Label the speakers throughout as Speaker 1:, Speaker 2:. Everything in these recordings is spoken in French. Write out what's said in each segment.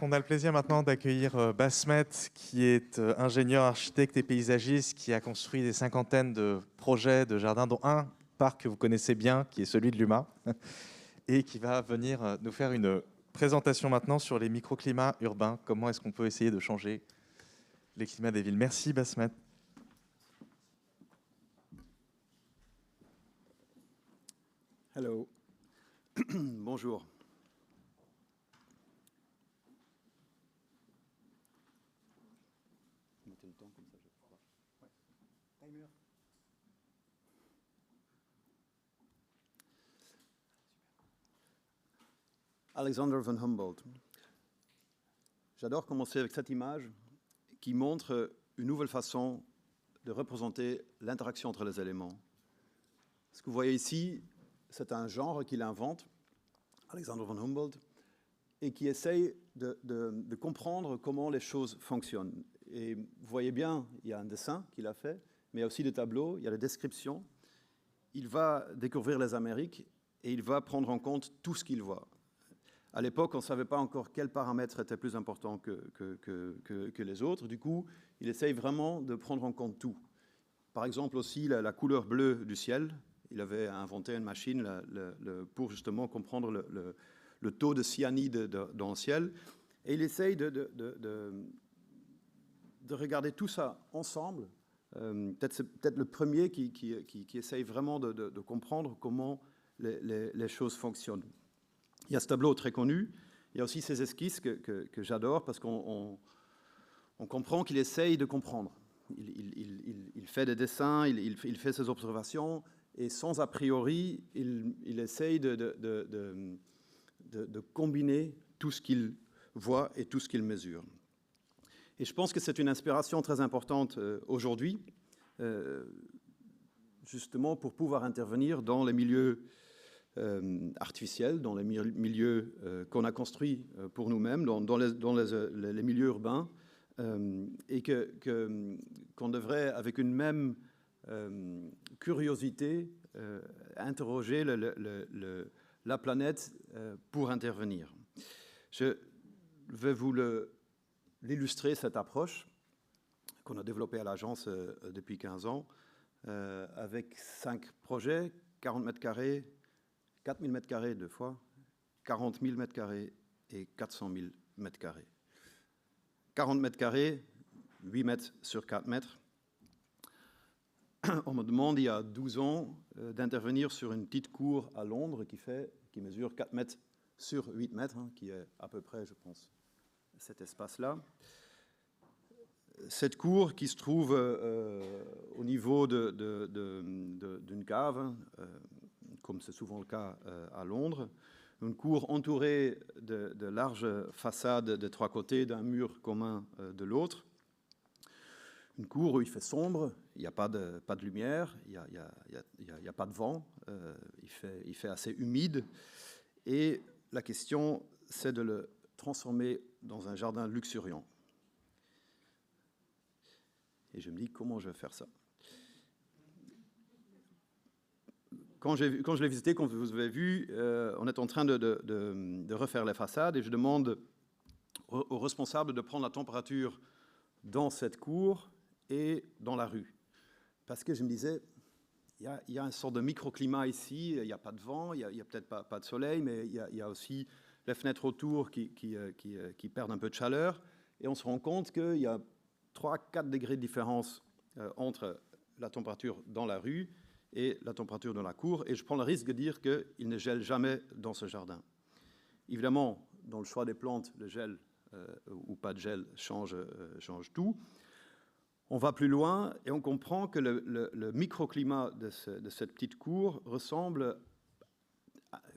Speaker 1: On a le plaisir maintenant d'accueillir Basmet, qui est ingénieur, architecte et paysagiste, qui a construit des cinquantaines de projets de jardins, dont un parc que vous connaissez bien, qui est celui de l'UMA, et qui va venir nous faire une présentation maintenant sur les microclimats urbains. Comment est-ce qu'on peut essayer de changer les climats des villes? Merci Basmet.
Speaker 2: Hello. Bonjour. Mettez le temps comme ça, je vais pouvoir. Timer. Alexander von Humboldt. J'adore commencer avec cette image qui montre une nouvelle façon de représenter l'interaction entre les éléments. Ce que vous voyez ici, c'est un genre qu'il invente, Alexander von Humboldt, et qui essaye de comprendre comment les choses fonctionnent. Et vous voyez bien, il y a un dessin qu'il a fait, mais il y a aussi des tableaux, il y a des descriptions. Il va découvrir les Amériques et il va prendre en compte tout ce qu'il voit. À l'époque, on ne savait pas encore quels paramètres étaient plus importants que les autres. Du coup, il essaye vraiment de prendre en compte tout. Par exemple aussi la couleur bleue du ciel. Il avait inventé une machine pour justement comprendre le taux de cyanide dans le ciel. Et il essaye de regarder tout ça ensemble. Peut-être le premier qui essaye vraiment de comprendre comment les choses fonctionnent. Il y a ce tableau très connu. Il y a aussi ces esquisses que j'adore parce qu'on comprend qu'il essaye de comprendre. Il fait des dessins, il fait ses observations. Et sans a priori, il essaye de combiner tout ce qu'il voit et tout ce qu'il mesure. Et je pense que c'est une inspiration très importante aujourd'hui, justement pour pouvoir intervenir dans les milieux artificiels, dans les milieux qu'on a construits pour nous-mêmes, dans les milieux urbains, et qu'on devrait, avec une même curiosité, interroger la planète pour intervenir. Je vais vous l'illustrer, cette approche qu'on a développée à l'agence depuis 15 ans, avec 5 projets, 40 mètres carrés, 4 000 mètres carrés deux fois, 40 000 mètres carrés et 400 000 mètres carrés. 40 mètres carrés, 8 mètres sur 4 mètres. On me demande, il y a 12 ans, d'intervenir sur une petite cour à Londres qui mesure 4 mètres sur 8 mètres, qui est à peu près, je pense, cet espace-là. Cette cour qui se trouve au niveau d'une cave, comme c'est souvent le cas à Londres, une cour entourée de larges façades de 3 côtés, d'un mur commun de l'autre. Une cour où il fait sombre, il n'y a pas de lumière, il n'y a pas de vent, il fait assez humide. Et la question, c'est de le transformer dans un jardin luxuriant. Et je me dis, comment je vais faire ça? Quand je l'ai visité, comme vous avez vu, on est en train de refaire les façades et je demande aux responsables de prendre la température dans cette cour et dans la rue. Parce que je me disais, il y a une sorte de microclimat ici, il n'y a pas de vent, il n'y a peut-être pas de soleil, mais il y a aussi les fenêtres autour qui perdent un peu de chaleur. Et on se rend compte qu'il y a 3-4 degrés de différence entre la température dans la rue et la température dans la cour. Et je prends le risque de dire qu'il ne gèle jamais dans ce jardin. Évidemment, dans le choix des plantes, le gel ou pas de gel change tout. On va plus loin et on comprend que le microclimat de cette petite cour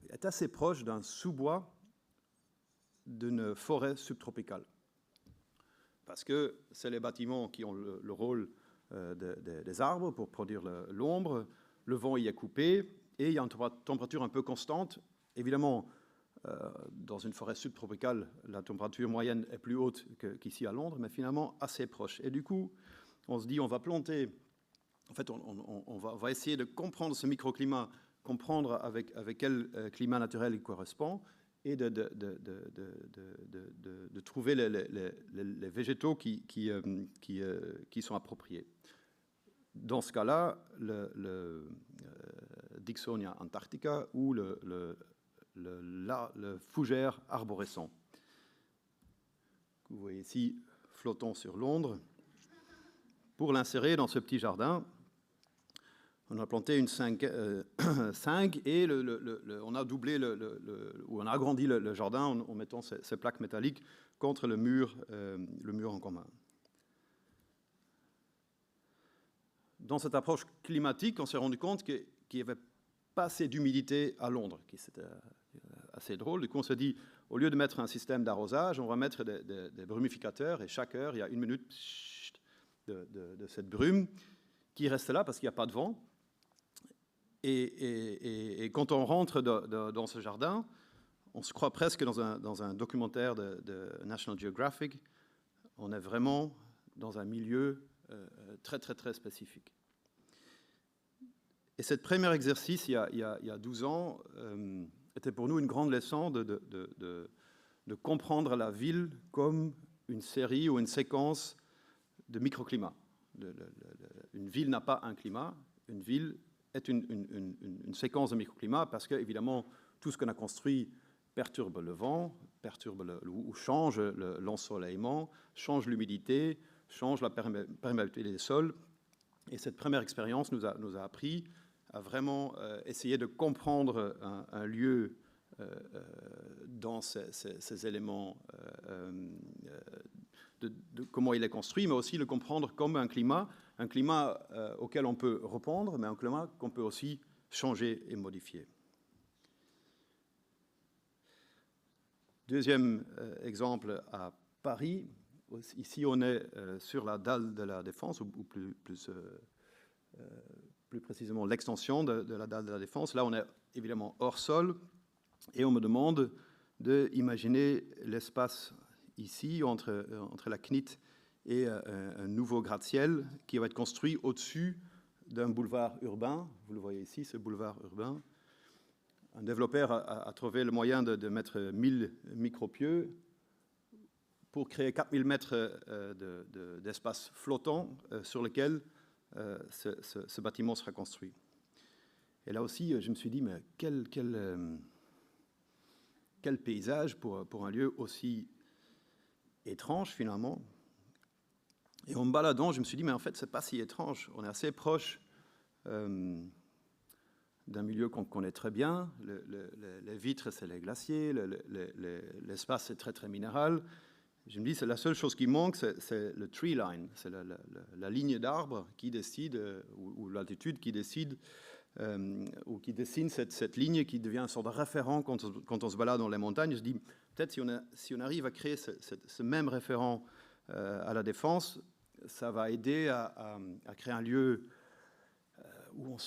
Speaker 2: est assez proche d'un sous-bois d'une forêt subtropicale. Parce que c'est les bâtiments qui ont le rôle des arbres pour produire l'ombre, le vent y est coupé et il y a une température un peu constante. Évidemment, dans une forêt subtropicale, la température moyenne est plus haute qu'ici à Londres, mais finalement assez proche. Et du coup, on se dit, on va planter, en fait, on va essayer de comprendre ce microclimat, comprendre avec quel climat naturel il correspond, et de trouver les végétaux qui sont appropriés. Dans ce cas-là, le Dicksonia antarctica ou le fougère arborescent. Vous voyez ici, flottant sur Londres. Pour l'insérer dans ce petit jardin, on a planté une 5 et on a doublé ou on a agrandi le jardin en mettant ces plaques métalliques contre le mur en commun. Dans cette approche climatique, on s'est rendu compte qu'il n'y avait pas assez d'humidité à Londres, qui c'était assez drôle. Du coup, on s'est dit, au lieu de mettre un système d'arrosage, on va mettre des brumificateurs et chaque heure, il y a 1 minute de cette brume qui reste là parce qu'il n'y a pas de vent. Et quand on rentre dans ce jardin, on se croit presque dans un documentaire de National Geographic. On est vraiment dans un milieu très, très, très spécifique. Et ce premier exercice, il y a 12 ans, était pour nous une grande leçon de comprendre la ville comme une série ou une séquence de microclimats. Une ville n'a pas un climat, une ville est une séquence de microclimats parce que, évidemment, tout ce qu'on a construit perturbe le vent, ou change l'ensoleillement, change l'humidité, change la perméabilité des sols. Et cette première expérience nous a appris à vraiment essayer de comprendre un lieu dans ces éléments de comment il est construit, mais aussi le comprendre comme un climat auquel on peut répondre, mais un climat qu'on peut aussi changer et modifier. Deuxième exemple à Paris. Ici, on est sur la dalle de la Défense, ou plus précisément l'extension de la dalle de la Défense. Là, on est évidemment hors sol, et on me demande d'imaginer l'espace ici, entre la CNIT et un nouveau gratte-ciel qui va être construit au-dessus d'un boulevard urbain. Vous le voyez ici, ce boulevard urbain. Un développeur a trouvé le moyen de mettre 1000 micropieux pour créer 4000 mètres d'espace flottant sur lequel ce bâtiment sera construit. Et là aussi, je me suis dit, mais quel paysage pour un lieu aussi étrange, finalement. Et en me baladant, je me suis dit, mais en fait, c'est pas si étrange. On est assez proche d'un milieu qu'on connaît très bien. Les vitres, c'est les glaciers. L'espace, c'est très, très minéral. Je me dis, c'est la seule chose qui manque, c'est le tree line. C'est la ligne d'arbres qui décide, ou l'altitude qui décide, ou qui dessine cette ligne qui devient une sorte de référent quand on se balade dans les montagnes. Je me dis, peut-être si on arrive à créer ce même référent à la Défense, ça va aider à créer un lieu où on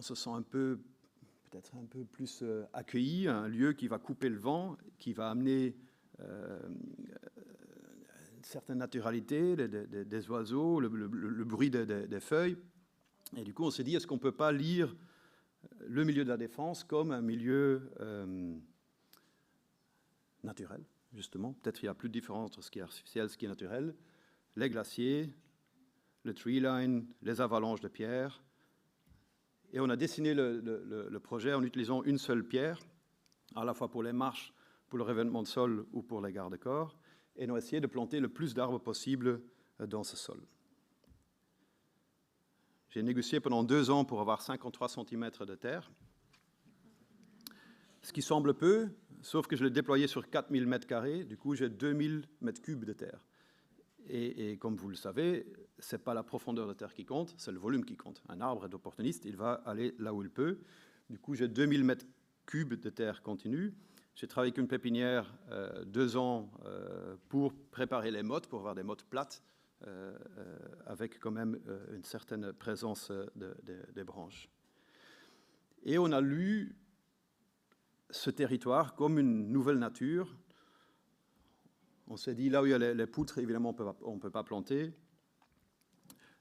Speaker 2: se sent peut-être un peu plus accueilli, un lieu qui va couper le vent, qui va amener une certaine naturalité des oiseaux, le bruit des feuilles. Et du coup, on s'est dit, est-ce qu'on ne peut pas lire le milieu de la Défense comme un milieu naturel, justement. Peut-être il y a plus de différence entre ce qui est artificiel et ce qui est naturel. Les glaciers, le tree line, les avalanches de pierres. Et on a dessiné le projet en utilisant une seule pierre, à la fois pour les marches, pour le revêtement de sol ou pour les garde-corps. Et on a essayé de planter le plus d'arbres possible dans ce sol. J'ai négocié pendant 2 ans pour avoir 53 cm de terre, ce qui semble peu, sauf que je l'ai déployé sur 4000 m², du coup j'ai 2000 m³ de terre. Et comme vous le savez, ce n'est pas la profondeur de terre qui compte, c'est le volume qui compte. Un arbre est opportuniste, il va aller là où il peut. Du coup, j'ai 2000 m³ de terre continue. J'ai travaillé avec une pépinière 2 ans pour préparer les mottes, pour avoir des mottes plates, avec quand même une certaine présence des branches. Et on a lu ce territoire comme une nouvelle nature. On s'est dit, là où il y a les poutres, évidemment, on ne peut pas planter.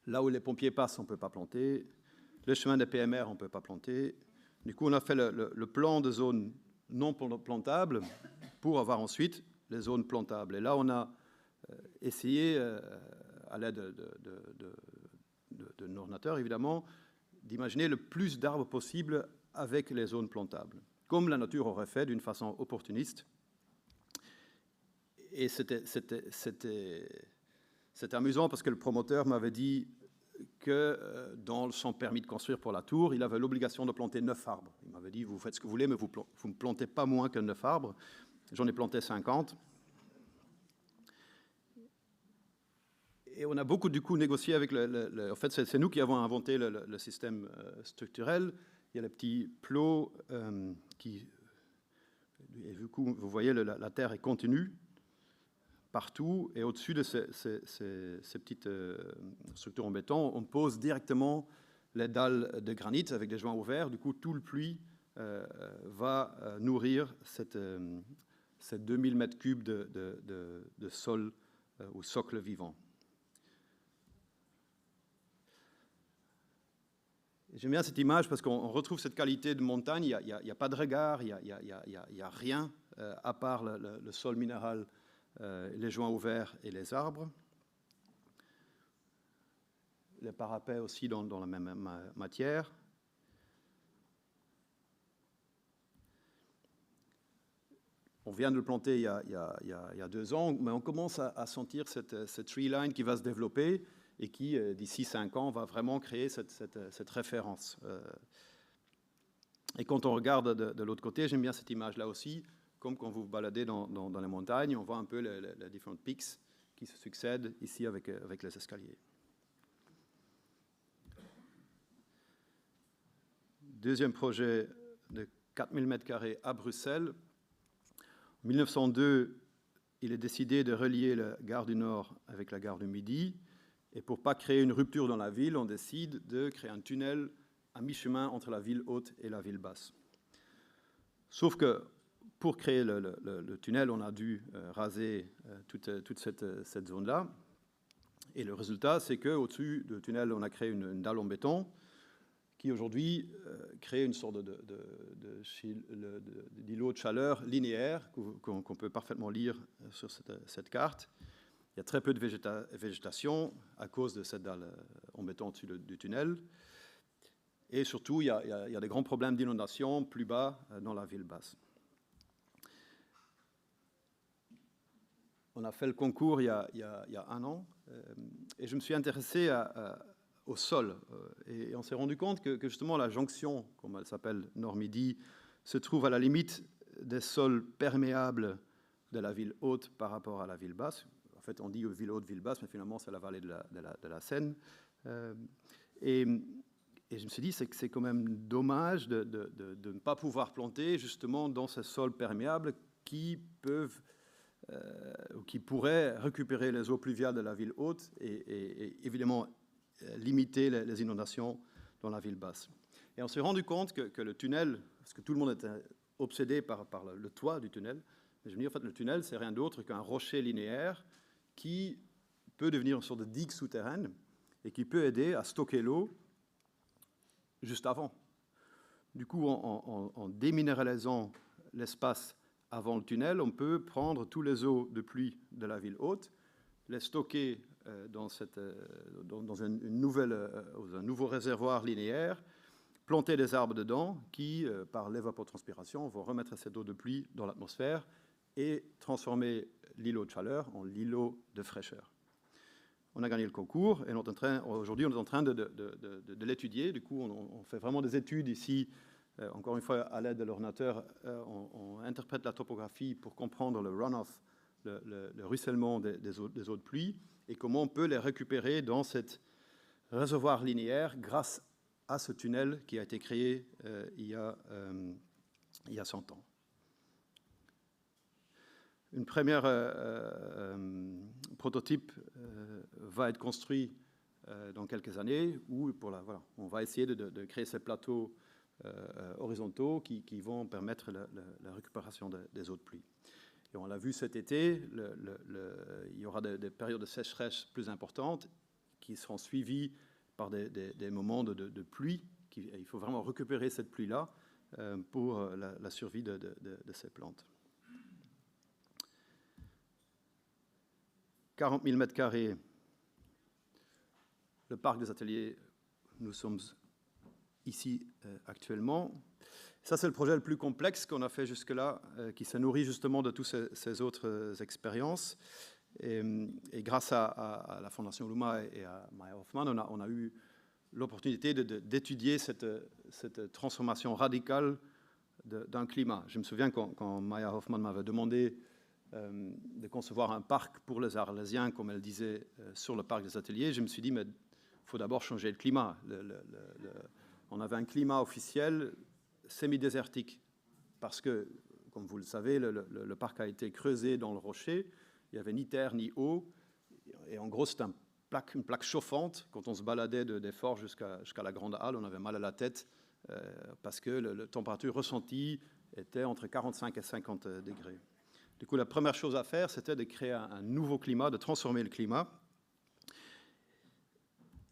Speaker 2: Là où les pompiers passent, on ne peut pas planter. Le chemin des PMR, on ne peut pas planter. Du coup, on a fait le plan de zone non plantables pour avoir ensuite les zones plantables. Et là, on a essayé, à l'aide de nos ordinateurs évidemment, d'imaginer le plus d'arbres possible avec les zones plantables, comme la nature aurait fait d'une façon opportuniste. Et c'était amusant parce que le promoteur m'avait dit que dans son permis de construire pour la tour, il avait l'obligation de planter 9 arbres. Il m'avait dit, vous faites ce que vous voulez, mais vous ne plantez pas moins que 9 arbres. J'en ai planté 50. Et on a beaucoup, du coup, négocié avec en fait, c'est nous qui avons inventé le système structurel. Il y a les petits plots qui... Et du coup, vous voyez, la terre est contenue partout. Et au-dessus de ces petites structures en béton, on pose directement les dalles de granit avec des joints ouverts. Du coup, tout le pluie va nourrir cette 2000 mètres cubes de sol ou socle vivant. J'aime bien cette image parce qu'on retrouve cette qualité de montagne. Il n'y a pas de regard, il n'y a rien à part le sol minéral, les joints ouverts et les arbres. Les parapets aussi dans la même matière. On vient de le planter il y a 2 ans, mais on commence à sentir cette tree line qui va se développer et qui, d'ici 5 ans, va vraiment créer cette référence. Et quand on regarde de l'autre côté, j'aime bien cette image-là aussi, comme quand vous vous baladez dans les montagnes, on voit un peu les différents pics qui se succèdent ici avec les escaliers. Deuxième projet de 4000 m² à Bruxelles. En 1902, il est décidé de relier la gare du Nord avec la gare du Midi. Et pour ne pas créer une rupture dans la ville, on décide de créer un tunnel à mi-chemin entre la ville haute et la ville basse. Sauf que pour créer le tunnel, on a dû raser toute cette zone-là. Et le résultat, c'est qu'au-dessus du tunnel, on a créé une dalle en béton qui aujourd'hui crée une sorte d'îlot de chaleur linéaire qu'on peut parfaitement lire sur cette carte. Il y a très peu de végétation à cause de cette dalle en béton au-dessus du tunnel. Et surtout, il y a des grands problèmes d'inondation plus bas dans la ville basse. On a fait le concours il y a 1 an et je me suis intéressé au sol. Et on s'est rendu compte que justement la jonction, comme elle s'appelle Nord-Midi, se trouve à la limite des sols perméables de la ville haute par rapport à la ville basse. En fait, on dit ville haute, ville basse, mais finalement, c'est la vallée de la Seine. Et je me suis dit, c'est quand même dommage de ne pas pouvoir planter justement dans ces sols perméables qui pourraient récupérer les eaux pluviales de la ville haute et évidemment limiter les inondations dans la ville basse. Et on s'est rendu compte que le tunnel, parce que tout le monde était obsédé par le toit du tunnel, mais je me dis, en fait, le tunnel, c'est rien d'autre qu'un rocher linéaire qui peut devenir une sorte de digue souterraine et qui peut aider à stocker l'eau juste avant. Du coup, en déminéralisant l'espace avant le tunnel, on peut prendre tous les eaux de pluie de la ville haute, les stocker dans un nouveau réservoir linéaire, planter des arbres dedans qui, par l'évapotranspiration, vont remettre cette eau de pluie dans l'atmosphère et transformer l'îlot de chaleur en l'îlot de fraîcheur. On a gagné le concours et aujourd'hui on est en train de l'étudier. Du coup, on fait vraiment des études ici. Encore une fois, à l'aide de l'ordinateur, on interprète la topographie pour comprendre le runoff, le ruissellement des eaux de pluie et comment on peut les récupérer dans cet réservoir linéaire grâce à ce tunnel qui a été créé il y a 100 ans. Une première prototype va être construit dans quelques années où on va essayer de créer ces plateaux horizontaux qui vont permettre la récupération des eaux de pluie. Et on l'a vu cet été, il y aura des périodes de sécheresse plus importantes qui seront suivies par des moments de pluie. Il faut vraiment récupérer cette pluie-là pour la survie de ces plantes. 40 000 mètres carrés, le parc des ateliers, nous sommes ici actuellement. Ça, c'est le projet le plus complexe qu'on a fait jusque-là, qui se nourrit justement de toutes ces autres expériences. Et grâce à la Fondation Luma et à Maya Hoffman, on a eu l'opportunité d'étudier cette transformation radicale d'un climat. Je me souviens quand Maya Hoffman m'avait demandé de concevoir un parc pour les Arlésiens, comme elle disait, sur le parc des ateliers, je me suis dit, mais il faut d'abord changer le climat. On avait un climat officiel semi-désertique, parce que, comme vous le savez, le parc a été creusé dans le rocher, il n'y avait ni terre ni eau, et en gros, c'est une plaque chauffante. Quand on se baladait des forges jusqu'à la Grande Halle, on avait mal à la tête, parce que la température ressentie était entre 45 et 50 degrés. Du coup, la première chose à faire, c'était de créer un nouveau climat, de transformer le climat.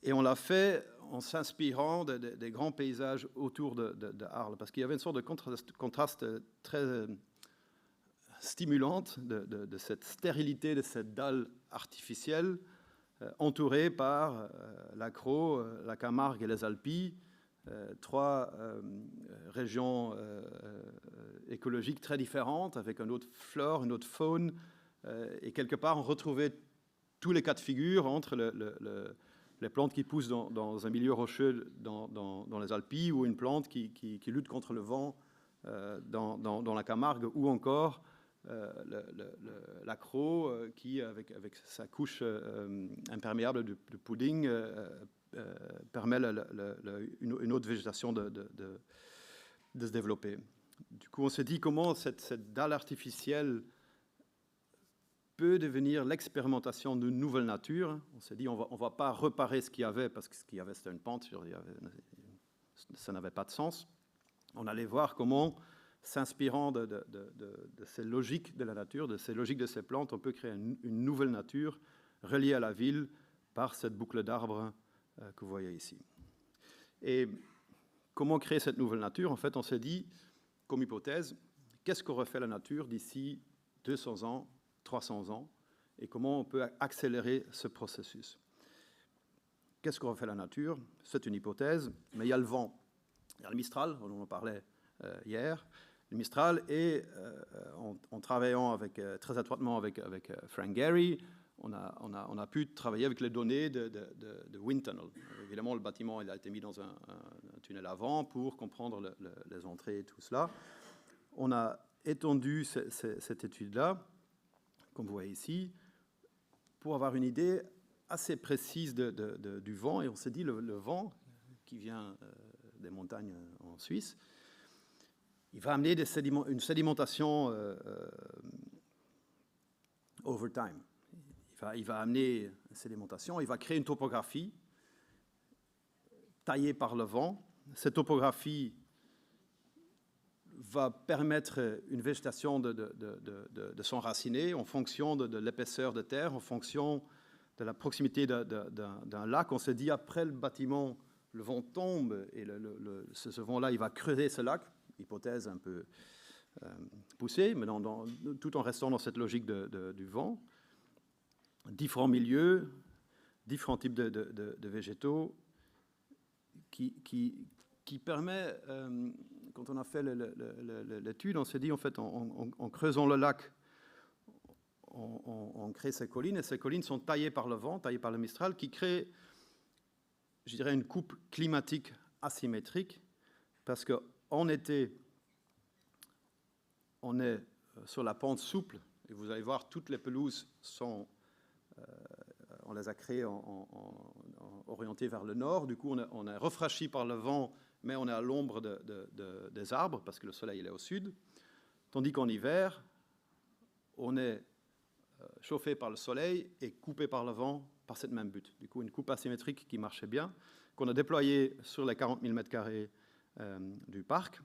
Speaker 2: Et on l'a fait en s'inspirant des grands paysages autour de Arles, parce qu'il y avait une sorte de contraste très stimulante de cette stérilité, de cette dalle artificielle, entourée par la Crau, la Camargue et les Alpilles, trois régions écologiques très différentes, avec une autre flore, une autre faune, et quelque part on retrouvait tous les cas de figure entre les plantes qui poussent dans un milieu rocheux dans les Alpilles, ou une plante qui lutte contre le vent dans la Camargue, ou encore la Crau qui, avec sa couche imperméable de pudding, permet une autre végétation de se développer. Du coup, on s'est dit comment cette dalle artificielle peut devenir l'expérimentation d'une nouvelle nature. On s'est dit, on va pas réparer ce qu'il y avait, parce que ce qu'il y avait, c'était une pente, ça n'avait pas de sens. On allait voir comment, s'inspirant de ces logiques de la nature, de ces logiques de ces plantes, on peut créer une nouvelle nature reliée à la ville par cette boucle d'arbres que vous voyez ici. Et comment créer cette nouvelle nature? En fait, on s'est dit, comme hypothèse, qu'est-ce qu'aurait fait la nature d'ici 200 ans, 300 ans, et comment on peut accélérer ce processus? Qu'est-ce qu'aurait fait la nature? C'est une hypothèse, mais il y a le vent. Il y a le Mistral, on en parlait hier. Le Mistral, et en travaillant très étroitement avec Frank Gehry, on a pu travailler avec les données de Wind Tunnel. Évidemment, le bâtiment il a été mis dans un tunnel à vent pour comprendre les entrées et tout cela. On a étendu cette étude-là, comme vous voyez ici, pour avoir une idée assez précise du vent. Et on s'est dit, le vent qui vient des montagnes en Suisse, il va amener une sédimentation over time. Il va amener une sédimentation, il va créer une topographie taillée par le vent. Cette topographie va permettre une végétation de s'enraciner en fonction de l'épaisseur de terre, en fonction de la proximité d'un lac. On s'est dit, après le bâtiment, le vent tombe, et ce vent-là, il va creuser ce lac. Hypothèse un peu poussée, mais tout en restant dans cette logique du vent. Différents milieux, différents types de végétaux, qui permet, quand on a fait l'étude, on s'est dit, en fait, en creusant le lac, on crée ces collines, et ces collines sont taillées par le vent, taillées par le Mistral, qui crée, je dirais, une coupe climatique asymétrique, parce qu'en été, on est sur la pente souple, et vous allez voir, toutes les pelouses sont, on les a créées orientées vers le nord. Du coup, on est rafraîchi par le vent, mais on est à l'ombre des arbres, parce que le soleil il est au sud. Tandis qu'en hiver, on est chauffé par le soleil et coupé par le vent par cette même butte. Du coup, une coupe asymétrique qui marchait bien, qu'on a déployée sur les 40 000 m² du parc,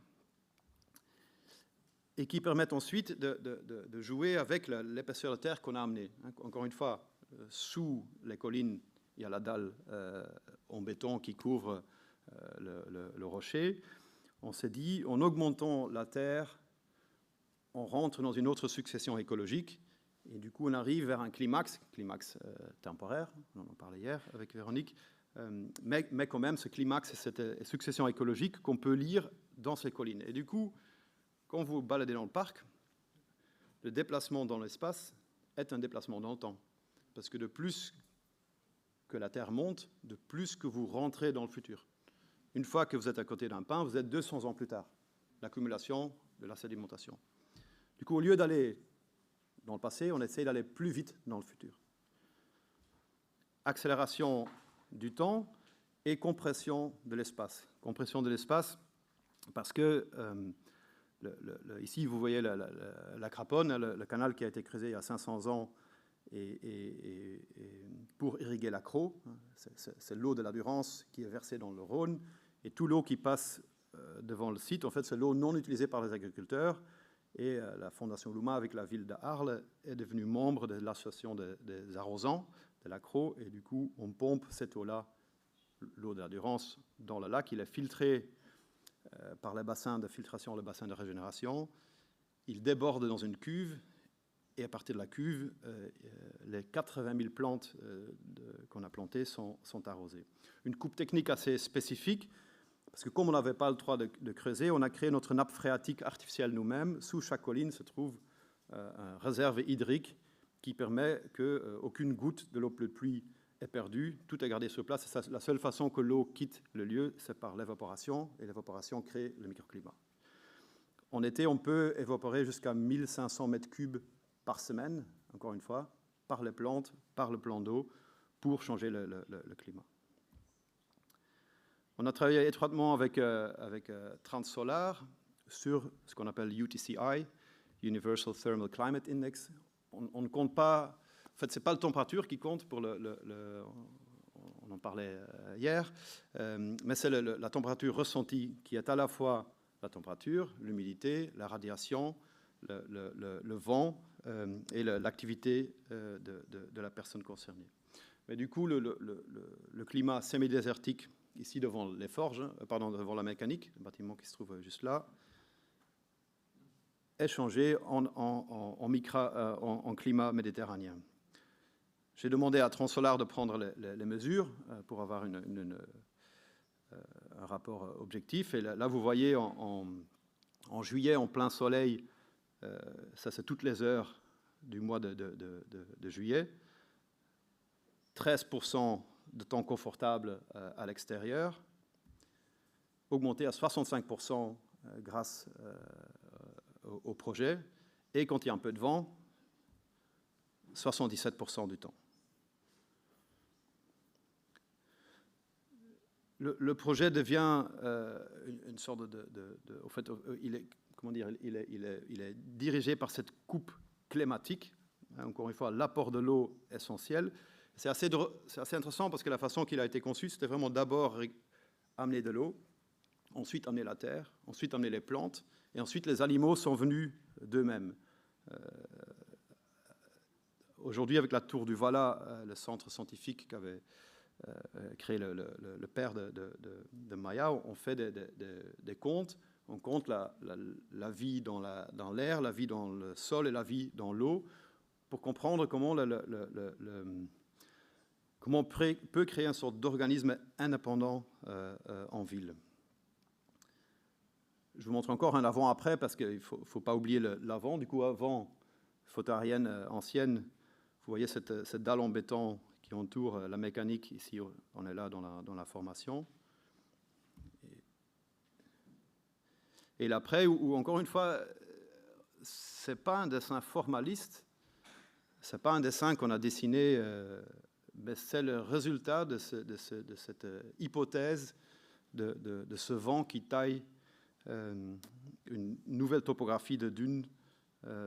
Speaker 2: et qui permettent ensuite de jouer avec l'épaisseur de terre qu'on a amenée. Encore une fois, sous les collines, il y a la dalle en béton qui couvre le rocher. on s'est dit, en augmentant la terre, on rentre dans une autre succession écologique, et du coup on arrive vers un climax temporaire, on en parlait hier avec Véronique, mais quand même ce climax et cette succession écologique qu'on peut lire dans ces collines. Et du coup, quand vous baladez dans le parc, le déplacement dans l'espace est un déplacement dans le temps. Parce que de plus que la Terre monte, de plus que vous rentrez dans le futur. Une fois que vous êtes à côté d'un pin, vous êtes 200 ans plus tard. L'accumulation de la sédimentation. Du coup, au lieu d'aller dans le passé, on essaie d'aller plus vite dans le futur. Accélération du temps et compression de l'espace. Compression de l'espace parce que ici, vous voyez la Craponne, le canal qui a été creusé il y a 500 ans et pour irriguer la Crau. C'est l'eau de la Durance qui est versée dans le Rhône. Et tout l'eau qui passe devant le site, en fait, c'est l'eau non utilisée par les agriculteurs. Et la Fondation Luma, avec la ville d'Arles, est devenue membre de l'association des arrosants de la Crau. Et du coup, on pompe cette eau-là, l'eau de la Durance, dans le lac. Il est filtré par les bassins de filtration, le bassin de régénération. Il déborde dans une cuve. Et à partir de la cuve, les 80 000 plantes qu'on a plantées sont arrosées. Une coupe technique assez spécifique, parce que comme on n'avait pas le droit de creuser, on a créé notre nappe phréatique artificielle nous-mêmes. Sous chaque colline se trouve une réserve hydrique qui permet qu'aucune goutte de l'eau de pluie est perdue. Tout est gardé sur place. Et la seule façon que l'eau quitte le lieu, c'est par l'évaporation. Et l'évaporation crée le microclimat. En été, on peut évaporer jusqu'à 1500 mètres cubes par semaine, encore une fois, par les plantes, par le plan d'eau, pour changer le climat. On a travaillé étroitement avec Transsolar sur ce qu'on appelle UTCI, Universal Thermal Climate Index. On ne compte pas, en fait, ce n'est pas la température qui compte pour on en parlait hier, mais c'est la température ressentie qui est à la fois la température, l'humidité, la radiation, le vent et l'activité de la personne concernée. Mais du coup, le climat semi-désertique, ici devant les forges, devant la mécanique, le bâtiment qui se trouve juste là, est changé en climat méditerranéen. J'ai demandé à Transsolar de prendre les mesures pour avoir un rapport objectif. Et là, vous voyez en juillet, en plein soleil, ça c'est toutes les heures du mois de juillet, 13% de temps confortable à l'extérieur, augmenté à 65% grâce au projet, et quand il y a un peu de vent, 77% du temps. Le projet devient une sorte au fait, il est dirigé par cette coupe climatique. Encore une fois, l'apport de l'eau essentiel. C'est assez intéressant parce que la façon qu'il a été conçu, c'était vraiment d'abord amener de l'eau, ensuite amener la terre, ensuite amener les plantes, et ensuite les animaux sont venus d'eux-mêmes. Aujourd'hui, avec la Tour du Vala, le centre scientifique qu'avait créé le père de Maya, on fait des comptes. On compte la vie dans l'air, la vie dans le sol et la vie dans l'eau, pour comprendre comment comment on peut créer une sorte d'organisme indépendant en ville. Je vous montre encore un avant-après, parce qu'il ne faut pas oublier l'avant. Du coup, avant, photo aérienne ancienne, vous voyez cette dalle en béton qui entoure la mécanique. Ici, on est là dans la formation. Et l'après, où encore une fois, ce n'est pas un dessin formaliste, ce n'est pas un dessin qu'on a dessiné, mais c'est le résultat de cette hypothèse de ce vent qui taille une nouvelle topographie de dunes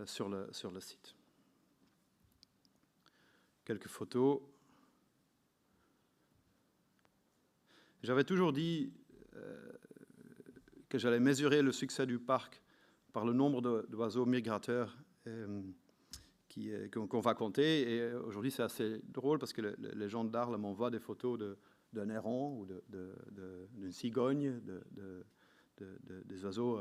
Speaker 2: sur le site. Quelques photos. J'avais toujours dit que j'allais mesurer le succès du parc par le nombre d'oiseaux migrateurs qu'on va compter. Et aujourd'hui, c'est assez drôle parce que les gens d'Arles m'envoient des photos d'un héron ou d'une cigogne, des oiseaux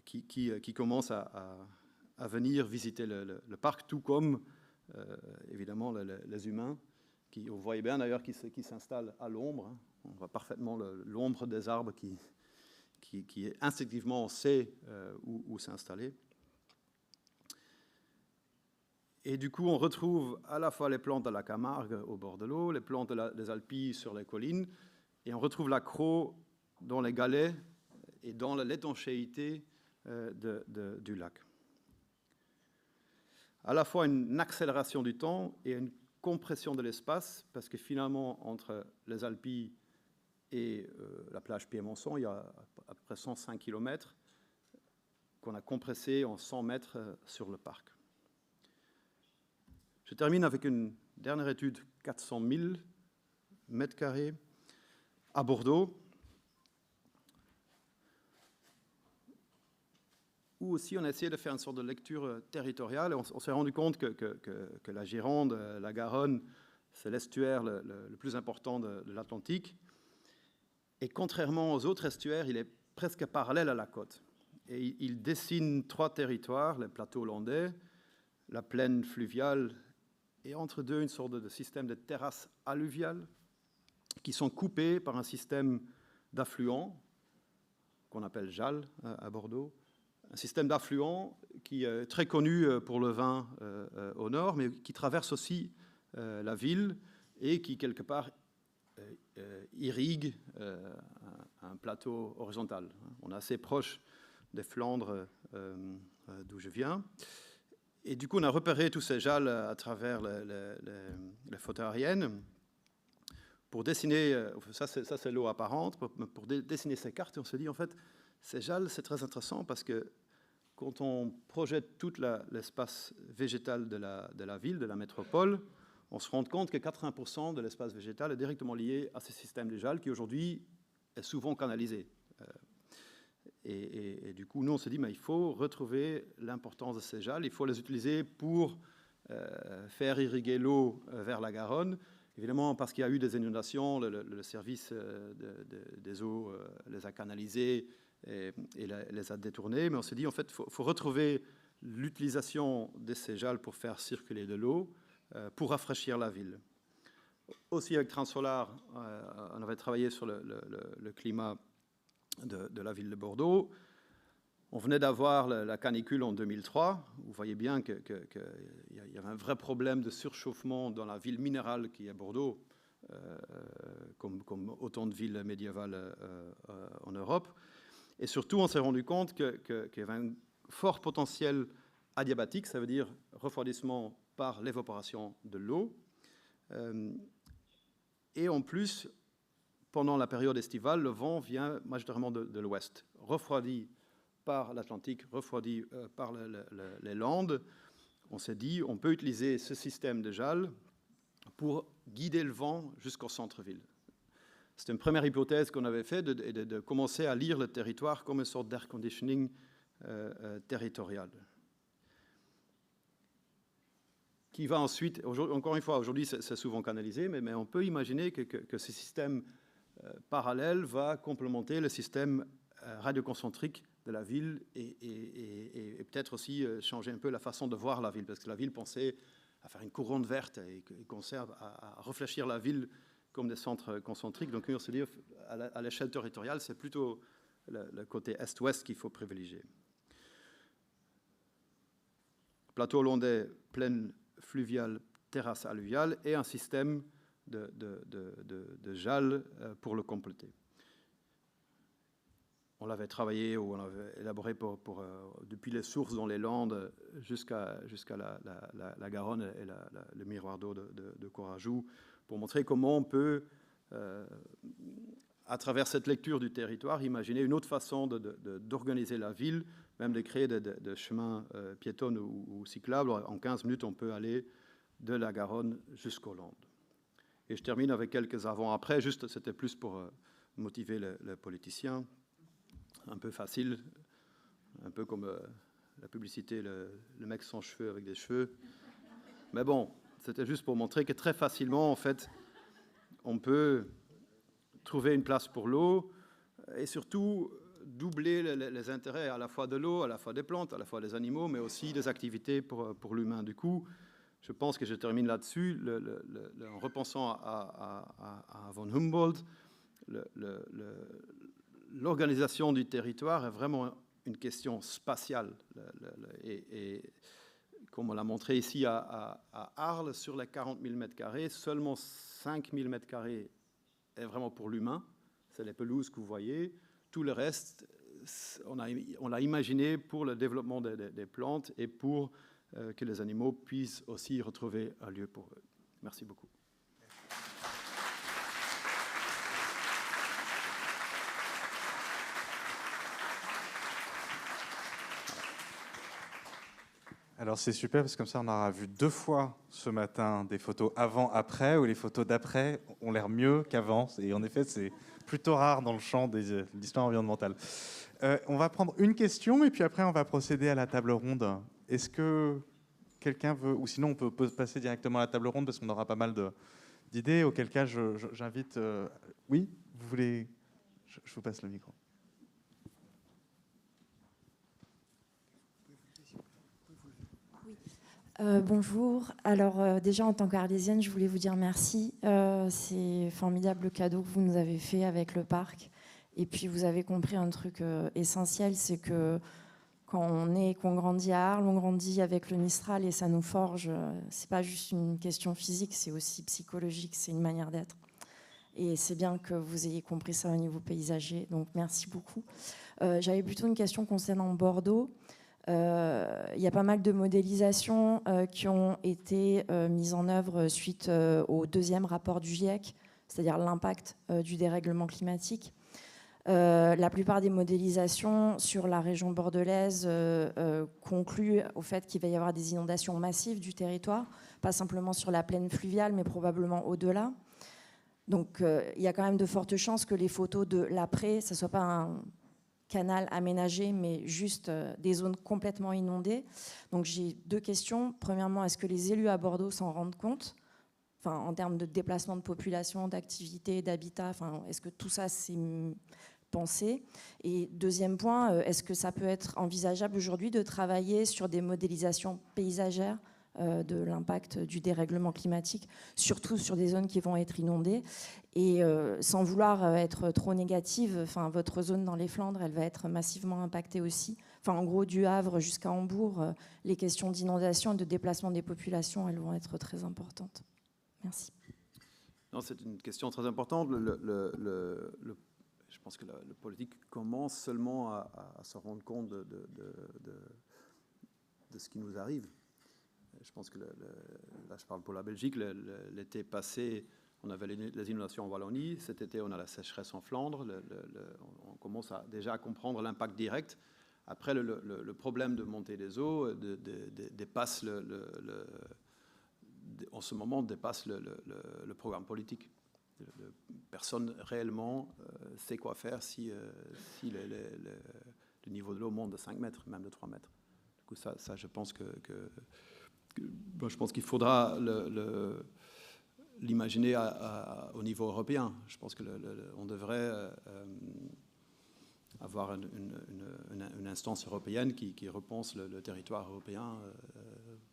Speaker 2: qui commencent à venir visiter le parc, tout comme évidemment les humains. On voyait bien d'ailleurs qui s'installent à l'ombre. Hein. On voit parfaitement l'ombre des arbres qui instinctivement sait où s'installer. Et du coup, on retrouve à la fois les plantes de la Camargue au bord de l'eau, les plantes des Alpilles sur les collines, et on retrouve l'accro dans les galets et dans l'étanchéité du lac. À la fois une accélération du temps et une compression de l'espace, parce que finalement, entre les Alpilles et la plage Piémonçon, il y a à peu près 105 km qu'on a compressé en 100 mètres sur le parc. Je termine avec une dernière étude, 400 000 mètres carrés à Bordeaux, où aussi on a essayé de faire une sorte de lecture territoriale. Et on s'est rendu compte que la Gironde, la Garonne, c'est l'estuaire le plus important de l'Atlantique. Et contrairement aux autres estuaires, il est presque parallèle à la côte. Et il dessine 3 territoires, les plateaux hollandais, la plaine fluviale, et entre deux, une sorte de système de terrasses alluviales qui sont coupées par un système d'affluents qu'on appelle JAL à Bordeaux. Un système d'affluents qui est très connu pour le vin au nord, mais qui traverse aussi la ville et qui, quelque part, irrigue un plateau horizontal. On est assez proche des Flandres d'où je viens. Et du coup, on a repéré tous ces JAL à travers les photos aériennes pour dessiner, ça c'est l'eau apparente, pour dessiner ces cartes. Et on se dit, en fait, ces JAL, c'est très intéressant parce que quand on projette tout l'espace végétal de la ville, de la métropole, on se rend compte que 80% de l'espace végétal est directement lié à ces systèmes de JAL qui aujourd'hui est souvent canalisé. Et du coup, nous, on s'est dit, mais il faut retrouver l'importance de ces JAL, il faut les utiliser pour faire irriguer l'eau vers la Garonne. Évidemment, parce qu'il y a eu des inondations, le service des eaux les a canalisés et les a détournés. Mais on s'est dit, en fait, il faut retrouver l'utilisation de ces JAL pour faire circuler de l'eau, pour rafraîchir la ville. Aussi, avec Transolar, on avait travaillé sur le climat de la ville de Bordeaux. On venait d'avoir la canicule en 2003. Vous voyez bien qu'il y avait un vrai problème de surchauffement dans la ville minérale qui est Bordeaux, comme autant de villes médiévales en Europe. Et surtout, on s'est rendu compte qu'il y avait un fort potentiel adiabatique, ça veut dire refroidissement par l'évaporation de l'eau. Et en plus, pendant la période estivale, le vent vient majoritairement de l'ouest, refroidi par l'Atlantique, refroidi par les Landes. On s'est dit, on peut utiliser ce système de JAL pour guider le vent jusqu'au centre-ville. C'était une première hypothèse qu'on avait faite, de commencer à lire le territoire comme une sorte d'air conditioning territorial. Qui va ensuite, encore une fois, aujourd'hui c'est souvent canalisé, mais on peut imaginer que ce système parallèle va complémenter le système radioconcentrique de la ville et peut-être aussi changer un peu la façon de voir la ville, parce que la ville pensait à faire une couronne verte et conserve à réfléchir la ville comme des centres concentriques. Donc on se dit, à l'échelle territoriale, c'est plutôt le côté est-ouest qu'il faut privilégier. Plateau hollandais, plaine fluviale, terrasse alluviale et un système de JAL pour le compléter. On l'avait travaillé ou on l'avait élaboré depuis les sources dans les Landes jusqu'à la Garonne et le miroir d'eau de Corajou pour montrer comment on peut, à travers cette lecture du territoire, imaginer une autre façon d'organiser la ville, même de créer des chemins piétons ou cyclables. En 15 minutes, on peut aller de la Garonne jusqu'aux Landes. Et je termine avec quelques avant-après, juste c'était plus pour motiver les politiciens. Un peu facile, un peu comme la publicité, le mec sans cheveux avec des cheveux. Mais bon, c'était juste pour montrer que très facilement, en fait, on peut trouver une place pour l'eau et surtout doubler les intérêts à la fois de l'eau, à la fois des plantes, à la fois des animaux, mais aussi des activités pour l'humain. Du coup, je pense que je termine là-dessus, en repensant à von Humboldt, l'organisation du territoire est vraiment une question spatiale. Et comme on l'a montré ici à Arles, sur les 40 000 m², seulement 5 000 m² est vraiment pour l'humain. C'est les pelouses que vous voyez. Tout le reste, on l'a imaginé pour le développement des plantes et pour que les animaux puissent aussi retrouver un lieu pour eux. Merci beaucoup.
Speaker 1: Alors c'est super parce que comme ça on aura vu 2 fois ce matin des photos avant-après, où les photos d'après ont l'air mieux qu'avant. Et en effet, c'est plutôt rare dans le champ de l'histoire environnementale. On va prendre une question et puis après on va procéder à la table ronde. Est-ce que quelqu'un veut, ou sinon on peut passer directement à la table ronde parce qu'on aura pas mal d'idées, auquel cas j'invite... Oui, vous voulez... Je vous passe le micro.
Speaker 3: Bonjour. Alors déjà en tant qu'arlésienne, je voulais vous dire merci. C'est formidable le cadeau que vous nous avez fait avec le parc. Et puis vous avez compris un truc essentiel, c'est que quand qu'on grandit à Arles, on grandit avec le Mistral et ça nous forge. C'est pas juste une question physique, c'est aussi psychologique, c'est une manière d'être. Et c'est bien que vous ayez compris ça au niveau paysager. Donc merci beaucoup. J'avais plutôt une question concernant Bordeaux. Il y a pas mal de modélisations qui ont été mises en œuvre suite au 2e rapport du GIEC, c'est-à-dire l'impact du dérèglement climatique. La plupart des modélisations sur la région bordelaise concluent au fait qu'il va y avoir des inondations massives du territoire, pas simplement sur la plaine fluviale, mais probablement au-delà. Donc il y a quand même de fortes chances que les photos de l'après, ça ne soit pas un canal aménagé, mais juste des zones complètement inondées. Donc j'ai 2 questions. Premièrement, est-ce que les élus à Bordeaux s'en rendent compte, enfin, en termes de déplacement de population, d'activité, d'habitat, enfin, est-ce que tout ça c'est pensé? Et deuxième point, est-ce que ça peut être envisageable aujourd'hui de travailler sur des modélisations paysagères de l'impact du dérèglement climatique, surtout sur des zones qui vont être inondées? Et sans vouloir être trop négative, enfin, votre zone dans les Flandres, elle va être massivement impactée aussi. Enfin, en gros, du Havre jusqu'à Hambourg, les questions d'inondation et de déplacement des populations, elles vont être très importantes. Merci.
Speaker 2: Non, c'est une question très importante. Je pense que le politique commence seulement à se rendre compte de ce qui nous arrive. Je pense que, là je parle pour la Belgique, l'été passé, on avait les inondations en Wallonie. Cet été, on a la sécheresse en Flandre. On commence déjà à comprendre l'impact direct. Après, le problème de montée des eaux dépasse en ce moment dépasse le programme politique. Personne réellement sait quoi faire si le niveau de l'eau monte de 5 mètres, même de 3 mètres. Du coup, ça je pense je pense qu'il faudra l'imaginer au niveau européen. Je pense qu'on devrait avoir une instance européenne qui repense le territoire européen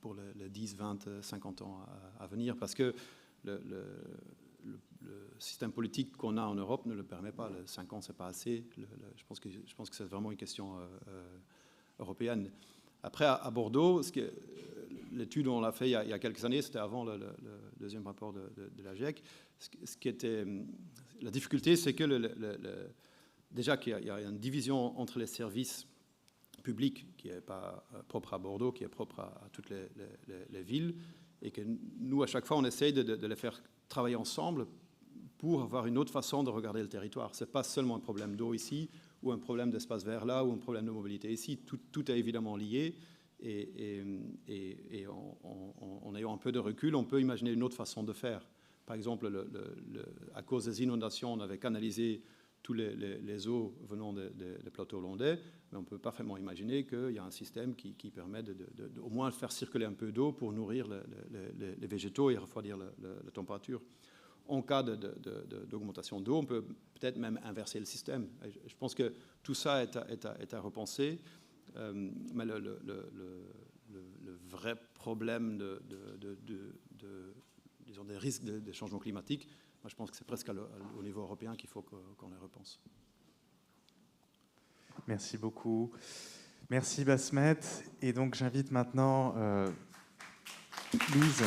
Speaker 2: pour les 10, 20, 50 ans à venir, parce que le système politique qu'on a en Europe ne le permet pas. 5 ans, c'est pas assez. Je pense que c'est vraiment une question européenne. Après, à Bordeaux, l'étude on l'a fait il y a quelques années, c'était avant le 2e rapport de la GIEC. La difficulté, c'est que déjà qu'il y a une division entre les services publics qui n'est pas propre à Bordeaux, qui est propre à toutes les villes, et que nous, à chaque fois, on essaye de les faire travailler ensemble pour avoir une autre façon de regarder le territoire. Ce n'est pas seulement un problème d'eau ici, ou un problème d'espace vert là, ou un problème de mobilité ici. Tout est évidemment lié, et en ayant un peu de recul, on peut imaginer une autre façon de faire. Par exemple, à cause des inondations, on avait canalisé tous les eaux venant des plateaux hollandais, mais on peut parfaitement imaginer qu'il y a un système qui permet au moins de faire circuler un peu d'eau pour nourrir les végétaux et refroidir la température. en cas d'augmentation d'eau, on peut peut-être même inverser le système. Je pense que tout ça est à repenser, mais le vrai problème disons, des risques de changement climatique, moi, je pense que c'est presque au niveau européen qu'il faut qu'on les repense.
Speaker 1: Merci beaucoup. Merci Basmet. Et donc j'invite maintenant Lise